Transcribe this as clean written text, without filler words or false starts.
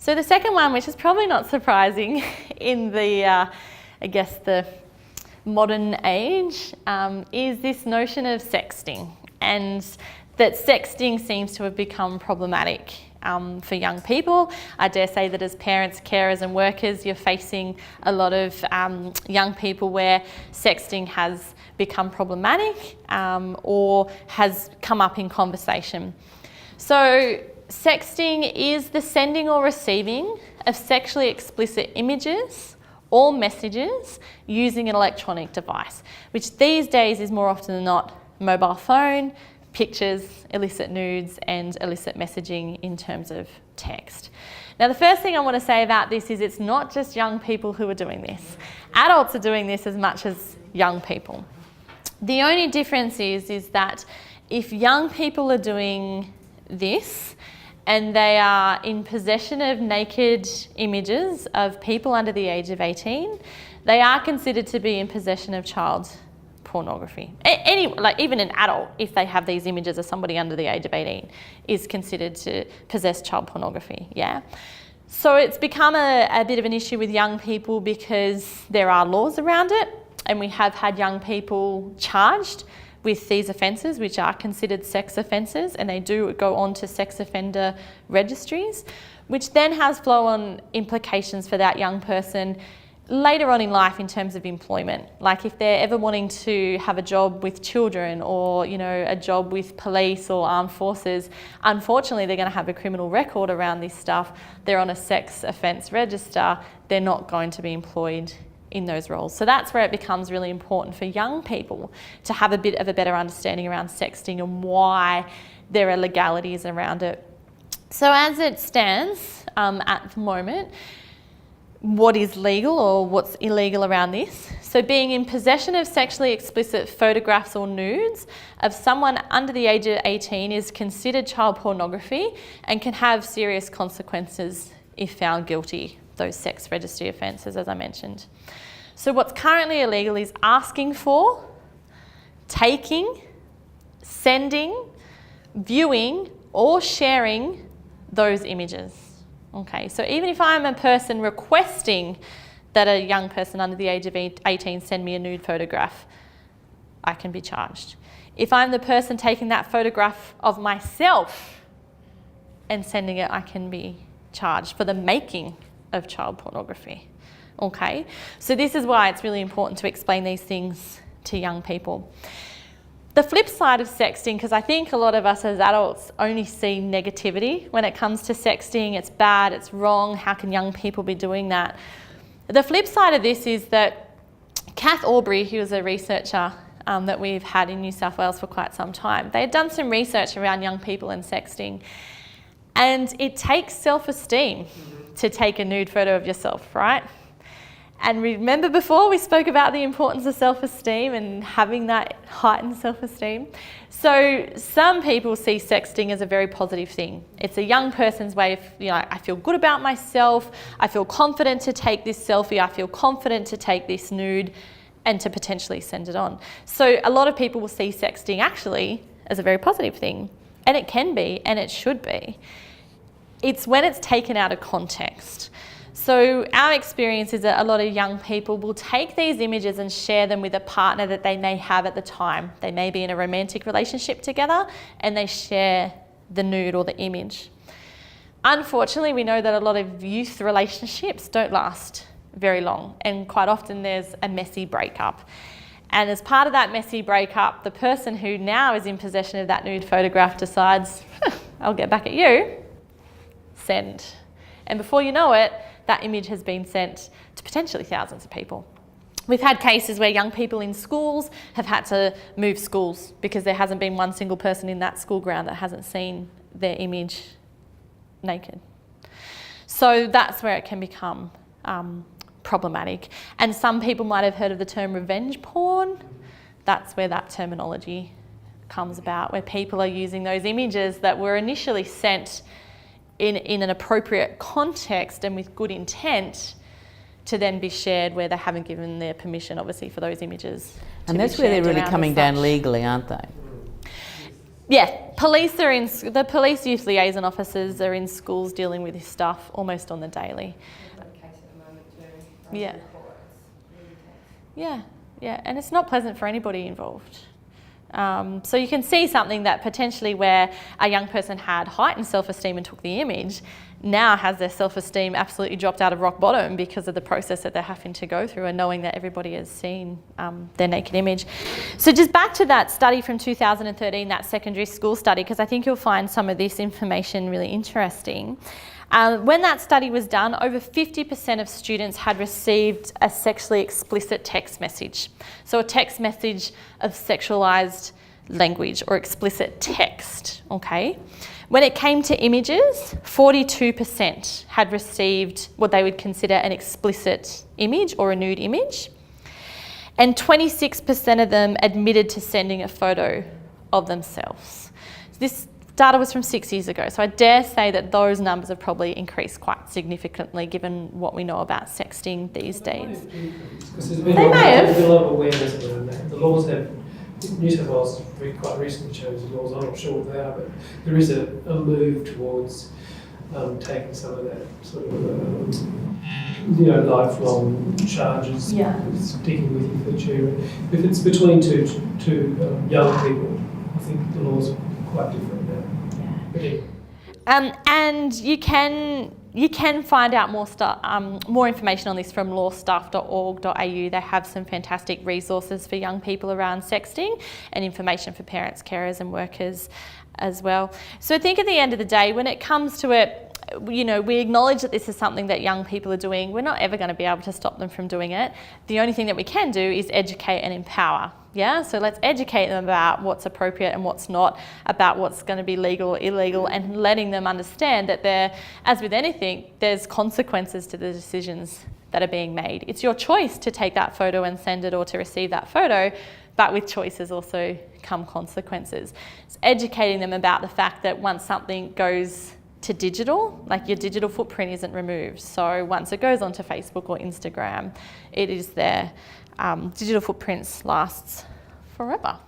So the second one, which is probably not surprising in the modern age, is this notion of sexting, and that sexting seems to have become problematic for young people. I dare say that as parents, carers and workers, you're facing a lot of young people where sexting has become problematic or has come up in conversation. So sexting is the sending or receiving of sexually explicit images or messages using an electronic device, which these days is more often than not mobile phone, pictures, illicit nudes and illicit messaging in terms of text. Now the first thing I want to say about this is it's not just young people who are doing this. Adults are doing this as much as young people. The only difference is that if young people are doing this and they are in possession of naked images of people under the age of 18, they are considered to be in possession of child pornography. Even an adult, if they have these images of somebody under the age of 18, is considered to possess child pornography, yeah? So it's become a bit of an issue with young people because there are laws around it, and we have had young people charged with these offences, which are considered sex offences, and they do go on to sex offender registries, which then has flow-on implications for that young person later on in life in terms of employment. Like if they're ever wanting to have a job with children or, you know, a job with police or armed forces, unfortunately they're going to have a criminal record around this stuff. They're on a sex offence register. They're not going to be employed in those roles. So that's where it becomes really important for young people to have a bit of a better understanding around sexting and why there are legalities around it. So as it stands at the moment, what is legal or what's illegal around this? So being in possession of sexually explicit photographs or nudes of someone under the age of 18 is considered child pornography and can have serious consequences if found guilty, those sex registry offences, as I mentioned. So what's currently illegal is asking for, taking, sending, viewing or sharing those images. Okay, so even if I'm a person requesting that a young person under the age of 18 send me a nude photograph, I can be charged. If I'm the person taking that photograph of myself and sending it, I can be charged for the making of child pornography. Okay, so this is why it's really important to explain these things to young people. The flip side of sexting, because I think a lot of us as adults only see negativity when it comes to sexting. It's bad, it's wrong, how can young people be doing that? The flip side of this is that Kath Aubrey, who is a researcher that we've had in New South Wales for quite some time, they had done some research around young people and sexting, and it takes self-esteem to take a nude photo of yourself, right? And remember before we spoke about the importance of self-esteem and having that heightened self-esteem? So some people see sexting as a very positive thing. It's a young person's way of, I feel good about myself, I feel confident to take this selfie, I feel confident to take this nude and to potentially send it on. So a lot of people will see sexting actually as a very positive thing, and it can be and it should be. It's when it's taken out of context. So our experience is that a lot of young people will take these images and share them with a partner that they may have at the time. They may be in a romantic relationship together and they share the nude or the image. Unfortunately, we know that a lot of youth relationships don't last very long, and quite often there's a messy breakup. And as part of that messy breakup, the person who now is in possession of that nude photograph decides, I'll get back at you, send. And before you know it, that image has been sent to potentially thousands of people. We've had cases where young people in schools have had to move schools because there hasn't been one single person in that school ground that hasn't seen their image naked. So that's where it can become problematic. And some people might have heard of the term revenge porn. That's where that terminology comes about, where people are using those images that were initially sent in an appropriate context and with good intent to then be shared where they haven't given their permission, obviously, for those images. And that's where they're really coming down legally, aren't they? Yeah, the police youth liaison officers are in schools dealing with this stuff almost on the daily. Yeah. Yeah, and it's not pleasant for anybody involved. So you can see something that potentially where a young person had heightened self-esteem and took the image, now has their self-esteem absolutely dropped out of rock bottom because of the process that they're having to go through and knowing that everybody has seen their naked image. So just back to that study from 2013, that secondary school study, because I think you'll find some of this information really interesting. When that study was done, over 50% of students had received a sexually explicit text message. So a text message of sexualised language or explicit text, okay? When it came to images, 42% had received what they would consider an explicit image or a nude image. And 26% of them admitted to sending a photo of themselves. This data was from 6 years ago, so I dare say that those numbers have probably increased quite significantly given what we know about sexting these days. They may have. There's been a lot of awareness around that. The laws have, New South Wales quite recently changed the laws, I'm not sure what they are, but there is a move towards taking some of that sort of lifelong charges, sticking with you for children. If it's between two young people, I think the laws are quite different now. And you can find out more information on this from lawstuff.org.au. They have some fantastic resources for young people around sexting and information for parents, carers and workers as well. So I think at the end of the day, when it comes to it, we acknowledge that this is something that young people are doing. We're not ever going to be able to stop them from doing it. The only thing that we can do is educate and empower. Yeah, so let's educate them about what's appropriate and what's not, about what's going to be legal or illegal, and letting them understand that as with anything, there's consequences to the decisions that are being made. It's your choice to take that photo and send it or to receive that photo, but with choices also come consequences. It's educating them about the fact that once something goes to digital, like your digital footprint isn't removed. So once it goes onto Facebook or Instagram, it is there. Digital footprints lasts forever.